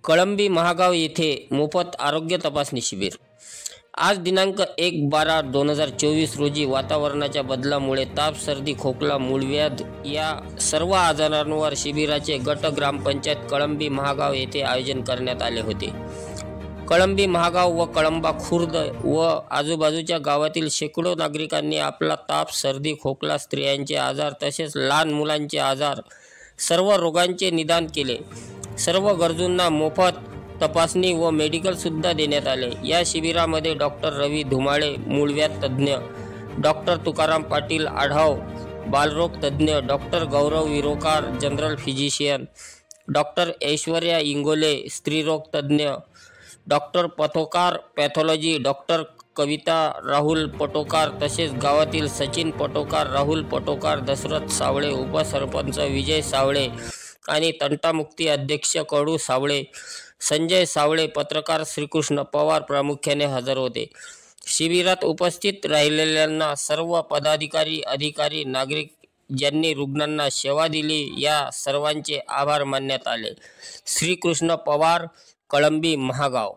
कळंबी महागाव येथे मोफत आरोग्य तपासणी शिबिर। आज दिनांक 1/12/2024 रोजी वातावरणाच्या बदलामुळे ताप, सर्दी, खोकला, मूळव्याध या सर्व आजारांवर शिबिराचे गट ग्रामपंचायत कळंबी महागाव येथे आयोजन करण्यात आले होते। कळंबी महागाव व कळंबा खुर्द व आजूबाजूच्या गावातील शेकडो नागरिकांनी आपला ताप, सर्दी, खोकला, स्त्रियांचे आजार तसेच लहान मुलांचे आजार सर्व रोगांचे निदान केले। सर्व गरजूंना मोफत तपासणी व मेडिकल सुद्धा देण्यात आले। या शिबिरामध्ये डॉक्टर रवी धुमाळे मूळव्याध तज्ज्ञ, डॉक्टर तुकाराम पाटील आढाव बालरोग तज्ज्ञ, doctor Gaurav Virokar general physician, doctor Aishwarya Ingole स्त्रीरोग तज्ज्ञ, doctor Patokar pathology, doctor Kavita Rahul Patokar तसेच गावातील सचिन पटोकार, राहुल पटोकार, दशरथ सावळे, उपसरपंच विजय सावळे आणि तंटामुक्ती अध्यक्ष कडू सावळे, संजय सावळे, पत्रकार श्रीकृष्ण पवार प्रामुख्याने हजर होते। शिबिरात उपस्थित राहिलेल्यांना सर्व पदाधिकारी, अधिकारी, नागरिक ज्यांनी रुग्णांना सेवा दिली या सर्वांचे आभार मानण्यात आले। श्रीकृष्ण पवार, कळंबी महागाव।